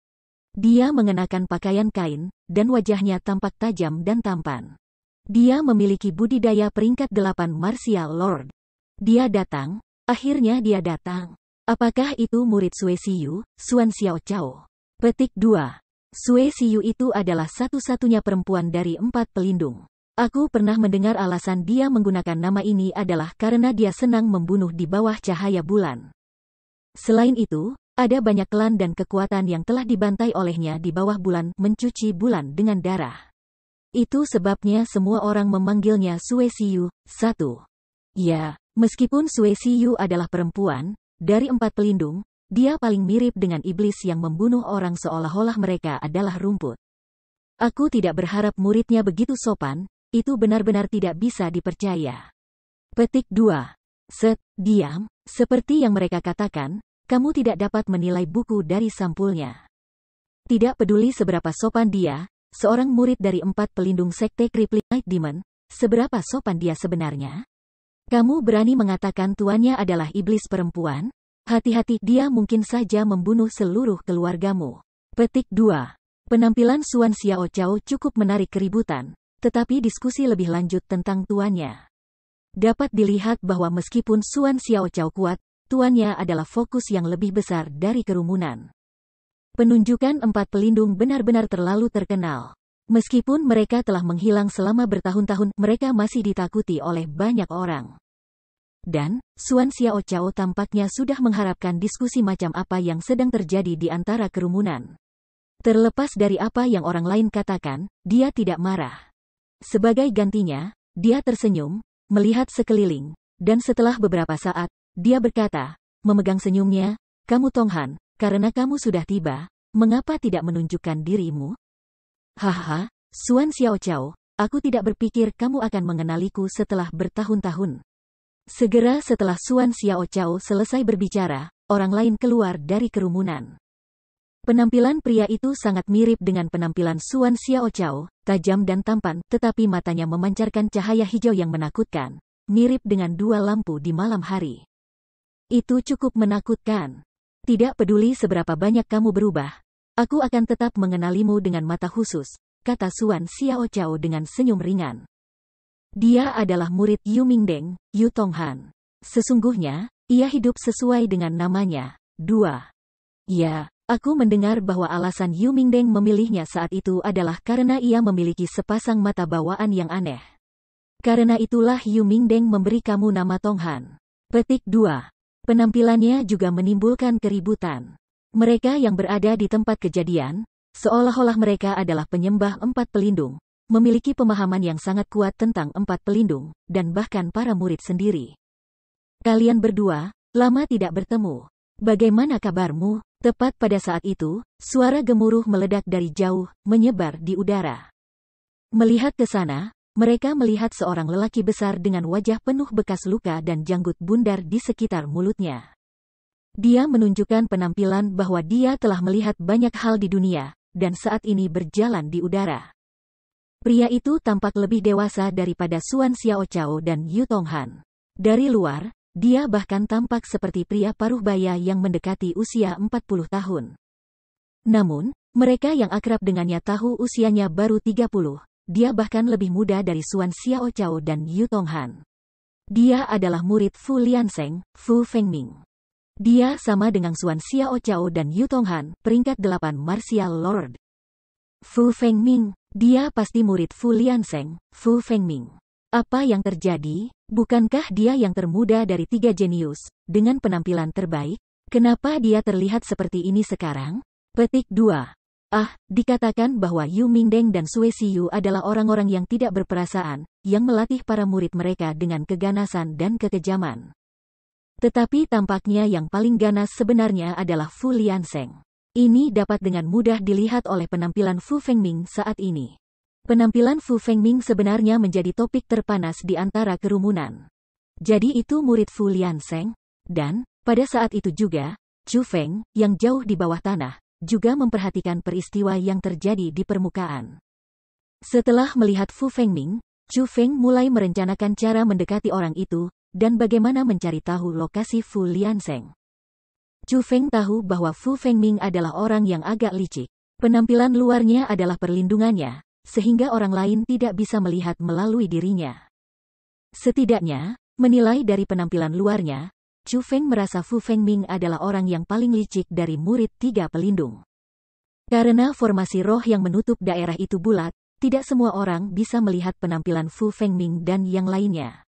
Dia mengenakan pakaian kain, dan wajahnya tampak tajam dan tampan. Dia memiliki budidaya peringkat 8 martial lord. Dia datang, akhirnya dia datang. Apakah itu murid Sui Siyu, Xuan Xiao Chao? Petik 2. Sui Siyu itu adalah satu-satunya perempuan dari 4 pelindung. Aku pernah mendengar alasan dia menggunakan nama ini adalah karena dia senang membunuh di bawah cahaya bulan. Selain itu, ada banyak klan dan kekuatan yang telah dibantai olehnya di bawah bulan mencuci bulan dengan darah. Itu sebabnya semua orang memanggilnya Sui Siyu, 1. Ya, meskipun Sui Siyu adalah perempuan, dari 4 pelindung, dia paling mirip dengan iblis yang membunuh orang seolah-olah mereka adalah rumput. Aku tidak berharap muridnya begitu sopan, itu benar-benar tidak bisa dipercaya. Petik 2. Diam, seperti yang mereka katakan, kamu tidak dapat menilai buku dari sampulnya. Tidak peduli seberapa sopan dia, seorang murid dari 4 pelindung sekte Crippling Night Demon, seberapa sopan dia sebenarnya? Kamu berani mengatakan tuannya adalah iblis perempuan? Hati-hati, dia mungkin saja membunuh seluruh keluargamu. Petik 2. Penampilan Xuan Xiaochao cukup menarik keributan, tetapi diskusi lebih lanjut tentang tuannya. Dapat dilihat bahwa meskipun Xuan Xiaochao kuat, tuannya adalah fokus yang lebih besar dari kerumunan. Penunjukan 4 pelindung benar-benar terlalu terkenal. Meskipun mereka telah menghilang selama bertahun-tahun, mereka masih ditakuti oleh banyak orang. Dan, Xuan Xiaochao tampaknya sudah mengharapkan diskusi macam apa yang sedang terjadi di antara kerumunan. Terlepas dari apa yang orang lain katakan, dia tidak marah. Sebagai gantinya, dia tersenyum, melihat sekeliling, dan setelah beberapa saat, dia berkata, memegang senyumnya, kamu Tonghan, karena kamu sudah tiba, mengapa tidak menunjukkan dirimu? Haha, Xuan Xiaochao, aku tidak berpikir kamu akan mengenaliku setelah bertahun-tahun. Segera setelah Xuan Xiaochao selesai berbicara, orang lain keluar dari kerumunan. Penampilan pria itu sangat mirip dengan penampilan Xuan Xiaochao, tajam dan tampan, tetapi matanya memancarkan cahaya hijau yang menakutkan, mirip dengan 2 lampu di malam hari. Itu cukup menakutkan. Tidak peduli seberapa banyak kamu berubah, aku akan tetap mengenalimu dengan mata khusus, kata Xuan Xiaochao dengan senyum ringan. Dia adalah murid Yu Mingdeng, Yu Tonghan. Sesungguhnya, ia hidup sesuai dengan namanya. 2. Ya, aku mendengar bahwa alasan Yu Mingdeng memilihnya saat itu adalah karena ia memiliki sepasang mata bawaan yang aneh. Karena itulah Yu Mingdeng memberi kamu nama Tonghan. Petik 2. Penampilannya juga menimbulkan keributan. Mereka yang berada di tempat kejadian, seolah-olah mereka adalah penyembah 4 pelindung, memiliki pemahaman yang sangat kuat tentang 4 pelindung, dan bahkan para murid sendiri. Kalian berdua, lama tidak bertemu. Bagaimana kabarmu? Tepat pada saat itu, suara gemuruh meledak dari jauh, menyebar di udara. Melihat ke sana, mereka melihat seorang lelaki besar dengan wajah penuh bekas luka dan janggut bundar di sekitar mulutnya. Dia menunjukkan penampilan bahwa dia telah melihat banyak hal di dunia, dan saat ini berjalan di udara. Pria itu tampak lebih dewasa daripada Xuan Xiaochao dan Yu Tonghan. Dari luar, dia bahkan tampak seperti pria paruh baya yang mendekati usia 40 tahun. Namun, mereka yang akrab dengannya tahu usianya baru 30, dia bahkan lebih muda dari Xuan Xiaochao dan Yu Tonghan. Dia adalah murid Fu Liansheng, Fu Fengming. Dia sama dengan Xuan Xiaochao dan Yu Tonghan, peringkat 8 Martial Lord. Fu Fengming, dia pasti murid Fu Liansheng, Fu Fengming. Apa yang terjadi? Bukankah dia yang termuda dari 3 jenius, dengan penampilan terbaik? Kenapa dia terlihat seperti ini sekarang? Petik 2. Dikatakan bahwa Yu Mingdeng dan Sui Siyu adalah orang-orang yang tidak berperasaan, yang melatih para murid mereka dengan keganasan dan kekejaman. Tetapi tampaknya yang paling ganas sebenarnya adalah Fu Liansheng. Ini dapat dengan mudah dilihat oleh penampilan Fu Fengming saat ini. Penampilan Fu Fengming sebenarnya menjadi topik terpanas di antara kerumunan. Jadi itu murid Fu Liansheng? Dan, pada saat itu juga, Chu Feng, yang jauh di bawah tanah, juga memperhatikan peristiwa yang terjadi di permukaan. Setelah melihat Fu Fengming, Chu Feng mulai merencanakan cara mendekati orang itu, dan bagaimana mencari tahu lokasi Fu Liansheng. Chu Feng tahu bahwa Fu Fengming adalah orang yang agak licik. Penampilan luarnya adalah perlindungannya, sehingga orang lain tidak bisa melihat melalui dirinya. Setidaknya, menilai dari penampilan luarnya, Chu Feng merasa Fu Fengming adalah orang yang paling licik dari murid 3 pelindung. Karena formasi roh yang menutup daerah itu bulat, tidak semua orang bisa melihat penampilan Fu Fengming dan yang lainnya.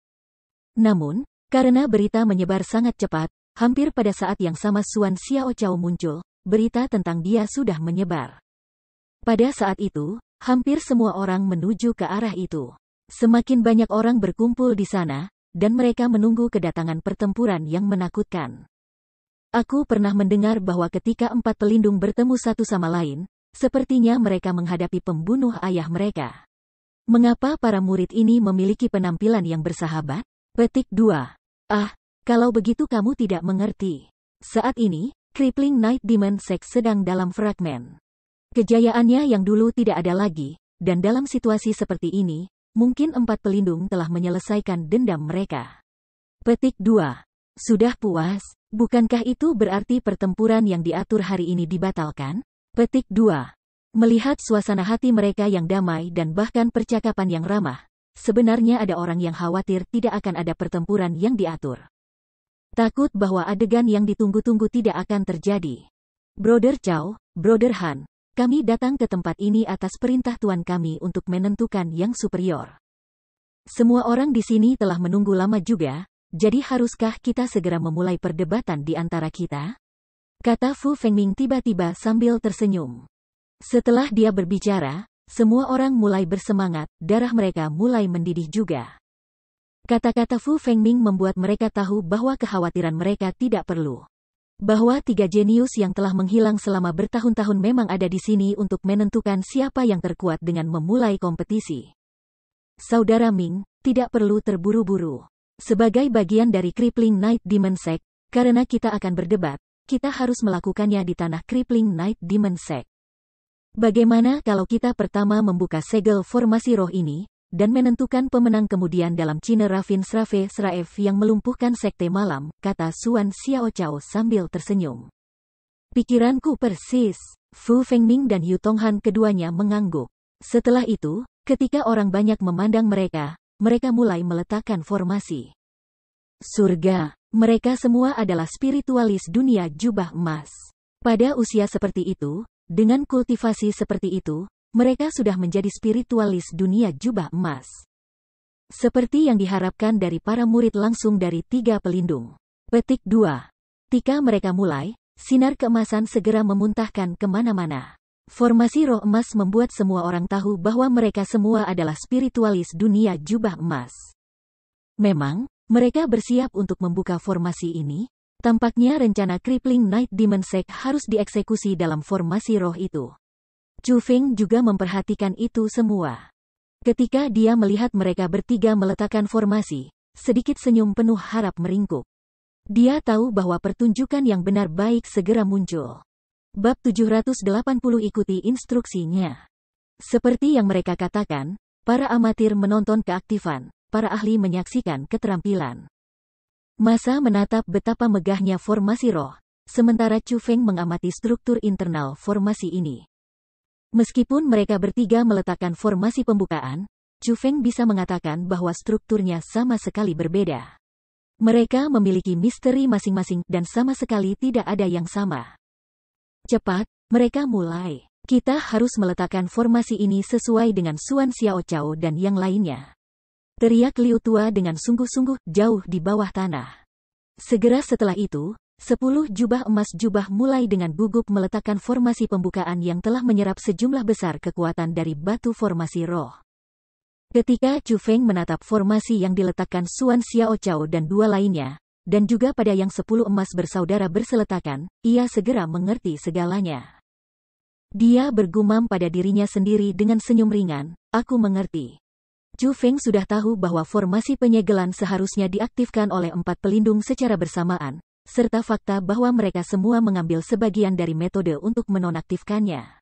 Namun, karena berita menyebar sangat cepat, hampir pada saat yang sama Xuan Xiaochao muncul, berita tentang dia sudah menyebar. Pada saat itu, hampir semua orang menuju ke arah itu. Semakin banyak orang berkumpul di sana, dan mereka menunggu kedatangan pertempuran yang menakutkan. Aku pernah mendengar bahwa ketika 4 pelindung bertemu satu sama lain, sepertinya mereka menghadapi pembunuh ayah mereka. Mengapa para murid ini memiliki penampilan yang bersahabat? Petik 2. Kalau begitu kamu tidak mengerti. Saat ini, Crippling Night Demon Sect sedang dalam fragmen. Kejayaannya yang dulu tidak ada lagi, dan dalam situasi seperti ini, mungkin 4 pelindung telah menyelesaikan dendam mereka. Petik 2. Sudah puas, bukankah itu berarti pertempuran yang diatur hari ini dibatalkan? Petik 2. Melihat suasana hati mereka yang damai dan bahkan percakapan yang ramah, sebenarnya ada orang yang khawatir tidak akan ada pertempuran yang diatur. Takut bahwa adegan yang ditunggu-tunggu tidak akan terjadi. Brother Chow, Brother Han, kami datang ke tempat ini atas perintah Tuan kami untuk menentukan yang superior. Semua orang di sini telah menunggu lama juga, jadi haruskah kita segera memulai perdebatan di antara kita? Kata Fu Fengming tiba-tiba sambil tersenyum. Setelah dia berbicara, semua orang mulai bersemangat, darah mereka mulai mendidih juga. Kata-kata Fu Fengming membuat mereka tahu bahwa kekhawatiran mereka tidak perlu. Bahwa 3 jenius yang telah menghilang selama bertahun-tahun memang ada di sini untuk menentukan siapa yang terkuat dengan memulai kompetisi. Saudara Ming, tidak perlu terburu-buru. Sebagai bagian dari Crippling Night Demon Sect, karena kita akan berdebat, kita harus melakukannya di tanah Crippling Night Demon Sect. Bagaimana kalau kita pertama membuka segel formasi roh ini, dan menentukan pemenang kemudian dalam Cine Ravin Srave Sraev yang melumpuhkan sekte malam, kata Suan Xiaochao sambil tersenyum. Pikiranku persis. Fu Fengming dan Yu Tonghan keduanya mengangguk. Setelah itu, ketika orang banyak memandang mereka mulai meletakkan formasi. Surga, mereka semua adalah spiritualis dunia jubah emas. Pada usia seperti itu, dengan kultivasi seperti itu, mereka sudah menjadi spiritualis dunia jubah emas. Seperti yang diharapkan dari para murid langsung dari 3 pelindung. Petik 2. Ketika mereka mulai, sinar keemasan segera memuntahkan kemana-mana. Formasi roh emas membuat semua orang tahu bahwa mereka semua adalah spiritualis dunia jubah emas. Memang, mereka bersiap untuk membuka formasi ini. Tampaknya rencana Crippling Night Demon Sect harus dieksekusi dalam formasi roh itu. Chu Feng juga memperhatikan itu semua. Ketika dia melihat mereka bertiga meletakkan formasi, sedikit senyum penuh harap meringkuk. Dia tahu bahwa pertunjukan yang benar baik segera muncul. Bab 780 ikuti instruksinya. Seperti yang mereka katakan, para amatir menonton keaktifan, para ahli menyaksikan keterampilan. Masa menatap betapa megahnya formasi roh, sementara Chu Feng mengamati struktur internal formasi ini. Meskipun mereka bertiga meletakkan formasi pembukaan, Chu Feng bisa mengatakan bahwa strukturnya sama sekali berbeda. Mereka memiliki misteri masing-masing dan sama sekali tidak ada yang sama. Cepat, mereka mulai. Kita harus meletakkan formasi ini sesuai dengan Suan Xiaochao dan yang lainnya. Teriak Liu Tua dengan sungguh-sungguh jauh di bawah tanah. Segera setelah itu, 10 jubah emas jubah mulai dengan gugup meletakkan formasi pembukaan yang telah menyerap sejumlah besar kekuatan dari batu formasi roh. Ketika Chu Feng menatap formasi yang diletakkan Suan Xiaochao dan 2 lainnya, dan juga pada yang 10 emas bersaudara berseletakan, ia segera mengerti segalanya. Dia bergumam pada dirinya sendiri dengan senyum ringan, aku mengerti. Chu Feng sudah tahu bahwa formasi penyegelan seharusnya diaktifkan oleh 4 pelindung secara bersamaan, serta fakta bahwa mereka semua mengambil sebagian dari metode untuk menonaktifkannya.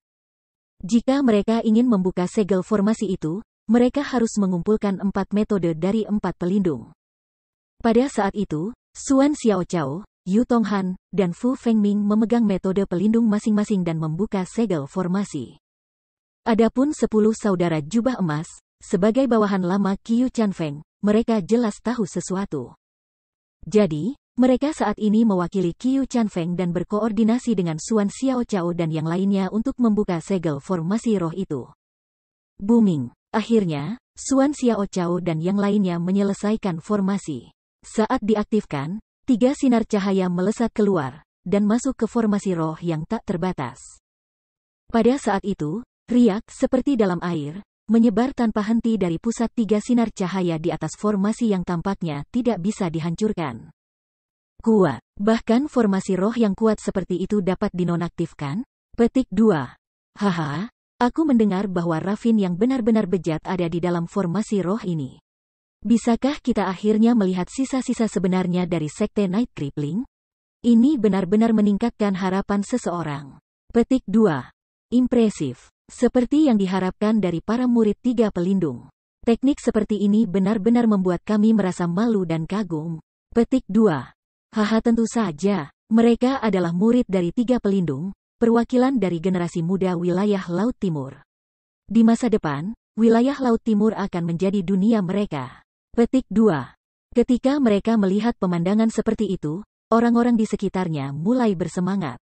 Jika mereka ingin membuka segel formasi itu, mereka harus mengumpulkan 4 metode dari 4 pelindung. Pada saat itu, Suan Xiaochao, Yu Tonghan, dan Fu Fengming memegang metode pelindung masing-masing dan membuka segel formasi. Adapun 10 saudara jubah emas, sebagai bawahan lama Qiu Chanfeng, mereka jelas tahu sesuatu. Jadi, mereka saat ini mewakili Qiu Chanfeng dan berkoordinasi dengan Suan Xiaochao dan yang lainnya untuk membuka segel formasi roh itu. Booming. Akhirnya, Suan Xiaochao dan yang lainnya menyelesaikan formasi. Saat diaktifkan, 3 sinar cahaya melesat keluar, dan masuk ke formasi roh yang tak terbatas. Pada saat itu, riak seperti dalam air, menyebar tanpa henti dari pusat 3 sinar cahaya di atas formasi yang tampaknya tidak bisa dihancurkan. Kuat. Bahkan formasi roh yang kuat seperti itu dapat dinonaktifkan? Petik 2. Haha, aku mendengar bahwa Ravin yang benar-benar bejat ada di dalam formasi roh ini. Bisakah kita akhirnya melihat sisa-sisa sebenarnya dari Sekte Night Crippling? Ini benar-benar meningkatkan harapan seseorang. Petik 2. Impresif. Seperti yang diharapkan dari para murid tiga pelindung. Teknik seperti ini benar-benar membuat kami merasa malu dan kagum. Petik 2. Haha, tentu saja. Mereka adalah murid dari tiga pelindung, perwakilan dari generasi muda wilayah Laut Timur. Di masa depan, wilayah Laut Timur akan menjadi dunia mereka. Petik 2. Ketika mereka melihat pemandangan seperti itu, orang-orang di sekitarnya mulai bersemangat.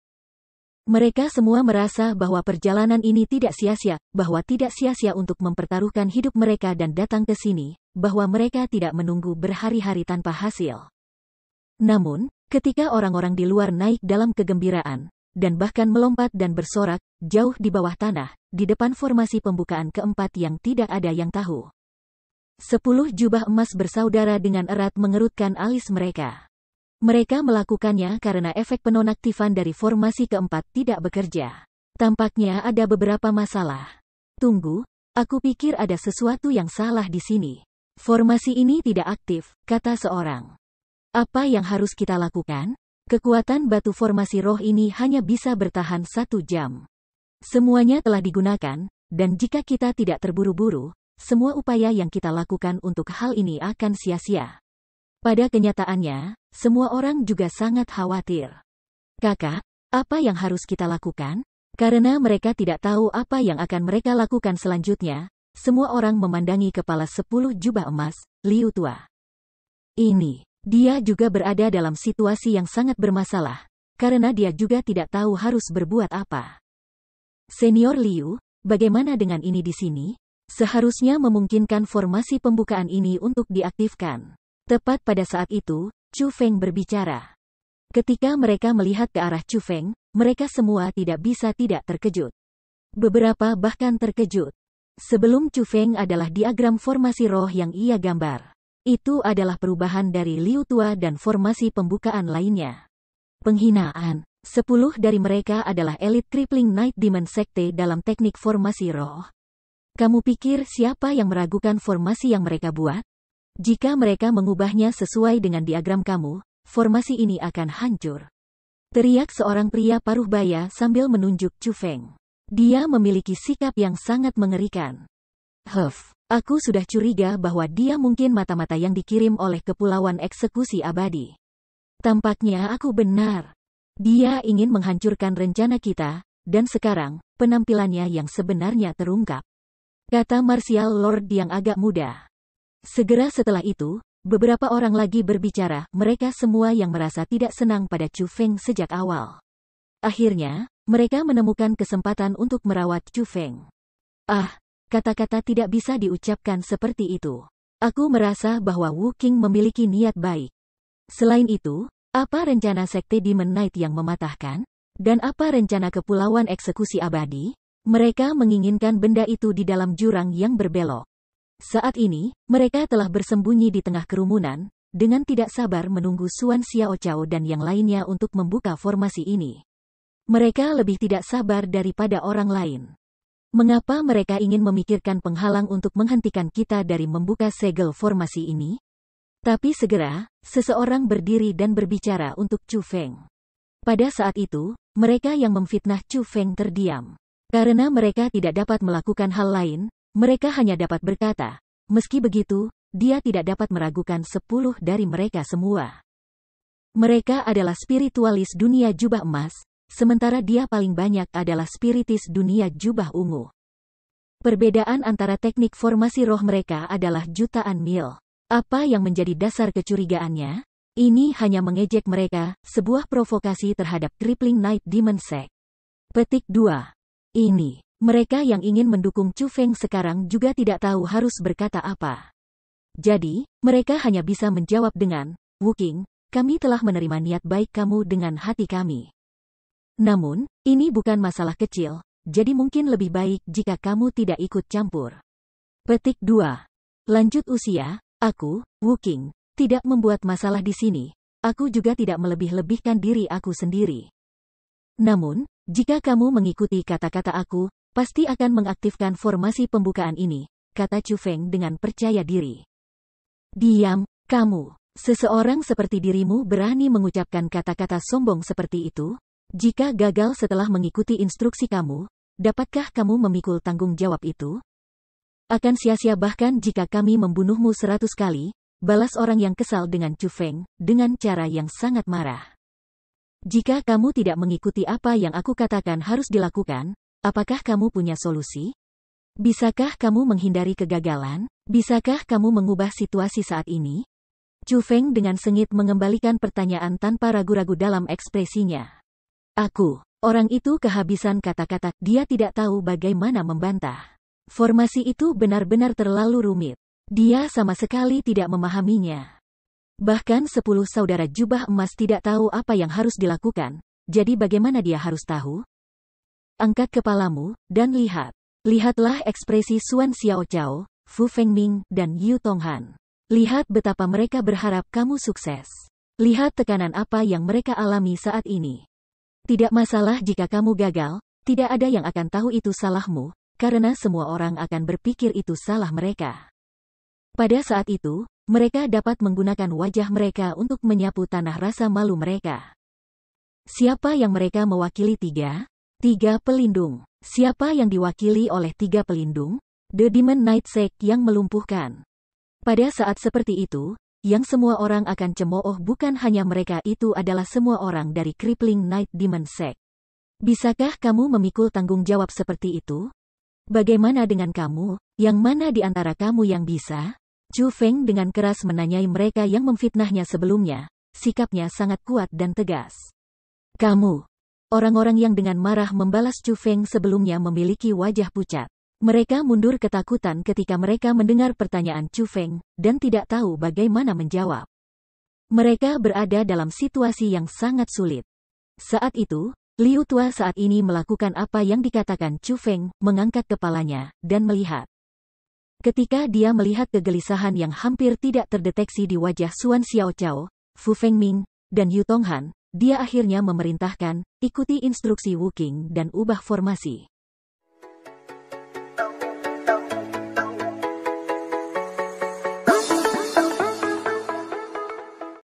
Mereka semua merasa bahwa perjalanan ini tidak sia-sia, bahwa tidak sia-sia untuk mempertaruhkan hidup mereka dan datang ke sini, bahwa mereka tidak menunggu berhari-hari tanpa hasil. Namun, ketika orang-orang di luar naik dalam kegembiraan, dan bahkan melompat dan bersorak, jauh di bawah tanah, di depan formasi pembukaan keempat yang tidak ada yang tahu. 10 jubah emas bersaudara dengan erat mengerutkan alis mereka. Mereka melakukannya karena efek penonaktifan dari formasi keempat tidak bekerja. Tampaknya ada beberapa masalah. Tunggu, aku pikir ada sesuatu yang salah di sini. Formasi ini tidak aktif, kata seorang. Apa yang harus kita lakukan? Kekuatan batu formasi roh ini hanya bisa bertahan 1 jam. Semuanya telah digunakan, dan jika kita tidak terburu-buru, semua upaya yang kita lakukan untuk hal ini akan sia-sia. Pada kenyataannya, semua orang juga sangat khawatir. Kakak, apa yang harus kita lakukan? Karena mereka tidak tahu apa yang akan mereka lakukan selanjutnya, semua orang memandangi kepala 10 jubah emas, Liu Tua. Dia juga berada dalam situasi yang sangat bermasalah, karena dia juga tidak tahu harus berbuat apa. Senior Liu, bagaimana dengan ini di sini? Seharusnya memungkinkan formasi pembukaan ini untuk diaktifkan. Tepat pada saat itu, Chu Feng berbicara. Ketika mereka melihat ke arah Chu Feng, mereka semua tidak bisa tidak terkejut. Beberapa bahkan terkejut. Sebelum Chu Feng adalah diagram formasi roh yang ia gambar. Itu adalah perubahan dari Liu Tua dan formasi pembukaan lainnya. Penghinaan. 10 dari mereka adalah elit Crippling Night Demon Sekte dalam teknik formasi roh. Kamu pikir siapa yang meragukan formasi yang mereka buat? Jika mereka mengubahnya sesuai dengan diagram kamu, formasi ini akan hancur. Teriak seorang pria paruh baya sambil menunjuk Chu Feng. Dia memiliki sikap yang sangat mengerikan. Aku sudah curiga bahwa dia mungkin mata-mata yang dikirim oleh Kepulauan Eksekusi Abadi. Tampaknya aku benar. Dia ingin menghancurkan rencana kita, dan sekarang, penampilannya yang sebenarnya terungkap. Kata Martial Lord yang agak muda. Segera setelah itu, beberapa orang lagi berbicara, mereka semua yang merasa tidak senang pada Chu Feng sejak awal. Akhirnya, mereka menemukan kesempatan untuk merawat Chu Feng. Kata-kata tidak bisa diucapkan seperti itu. Aku merasa bahwa Wu Qing memiliki niat baik. Selain itu, apa rencana Sekte Demon Knight yang mematahkan? Dan apa rencana Kepulauan Eksekusi Abadi? Mereka menginginkan benda itu di dalam jurang yang berbelok. Saat ini, mereka telah bersembunyi di tengah kerumunan, dengan tidak sabar menunggu Suan Xiao Chao dan yang lainnya untuk membuka formasi ini. Mereka lebih tidak sabar daripada orang lain. Mengapa mereka ingin memikirkan penghalang untuk menghentikan kita dari membuka segel formasi ini? Tapi segera, seseorang berdiri dan berbicara untuk Chu Feng. Pada saat itu, mereka yang memfitnah Chu Feng terdiam. Karena mereka tidak dapat melakukan hal lain, mereka hanya dapat berkata, meski begitu, dia tidak dapat meragukan 10 dari mereka semua. Mereka adalah spiritualis dunia jubah emas, sementara dia paling banyak adalah spiritis dunia jubah ungu. Perbedaan antara teknik formasi roh mereka adalah jutaan mil. Apa yang menjadi dasar kecurigaannya? Ini hanya mengejek mereka, sebuah provokasi terhadap Crippling Night Demon Sect. Petik 2. Mereka yang ingin mendukung Chu Feng sekarang juga tidak tahu harus berkata apa. Jadi, mereka hanya bisa menjawab dengan, Wu Qing, kami telah menerima niat baik kamu dengan hati kami. Namun, ini bukan masalah kecil, jadi mungkin lebih baik jika kamu tidak ikut campur. Petik 2. Lanjut usia, aku, Wu Qing, tidak membuat masalah di sini, aku juga tidak melebih-lebihkan diri aku sendiri. Namun, jika kamu mengikuti kata-kata aku, pasti akan mengaktifkan formasi pembukaan ini, kata Chu Feng dengan percaya diri. Diam, kamu. Seseorang seperti dirimu berani mengucapkan kata-kata sombong seperti itu? Jika gagal setelah mengikuti instruksi kamu, dapatkah kamu memikul tanggung jawab itu? Akan sia-sia bahkan jika kami membunuhmu 100 kali, balas orang yang kesal dengan Chu Feng, dengan cara yang sangat marah. Jika kamu tidak mengikuti apa yang aku katakan harus dilakukan, apakah kamu punya solusi? Bisakah kamu menghindari kegagalan? Bisakah kamu mengubah situasi saat ini? Chu Feng dengan sengit mengembalikan pertanyaan tanpa ragu-ragu dalam ekspresinya. Orang itu kehabisan kata-kata, dia tidak tahu bagaimana membantah. Formasi itu benar-benar terlalu rumit. Dia sama sekali tidak memahaminya. Bahkan 10 saudara jubah emas tidak tahu apa yang harus dilakukan, jadi bagaimana dia harus tahu? Angkat kepalamu, dan lihat. Lihatlah ekspresi Xuan Xiaochao, Fu Fengming, dan Yu Tonghan. Lihat betapa mereka berharap kamu sukses. Lihat tekanan apa yang mereka alami saat ini. Tidak masalah jika kamu gagal, tidak ada yang akan tahu itu salahmu, karena semua orang akan berpikir itu salah mereka. Pada saat itu, mereka dapat menggunakan wajah mereka untuk menyapu tanah rasa malu mereka. Siapa yang mereka mewakili? Tiga pelindung. Siapa yang diwakili oleh 3 pelindung? The Demon Knight Sect yang melumpuhkan. Pada saat seperti itu, yang semua orang akan cemooh bukan hanya mereka, itu adalah semua orang dari Crippling Night Demon Sect. Bisakah kamu memikul tanggung jawab seperti itu? Bagaimana dengan kamu? Yang mana di antara kamu yang bisa? Chu Feng dengan keras menanyai mereka yang memfitnahnya sebelumnya. Sikapnya sangat kuat dan tegas. Kamu. Orang-orang yang dengan marah membalas Chu Feng sebelumnya memiliki wajah pucat. Mereka mundur ketakutan ketika mereka mendengar pertanyaan Chu Feng, dan tidak tahu bagaimana menjawab. Mereka berada dalam situasi yang sangat sulit. Saat itu, Liu Tua saat ini melakukan apa yang dikatakan Chu Feng, mengangkat kepalanya, dan melihat. Ketika dia melihat kegelisahan yang hampir tidak terdeteksi di wajah Xuan Xiaochao, Fu Fengming, dan Yu Tonghan, dia akhirnya memerintahkan, ikuti instruksi Wu Qing dan ubah formasi.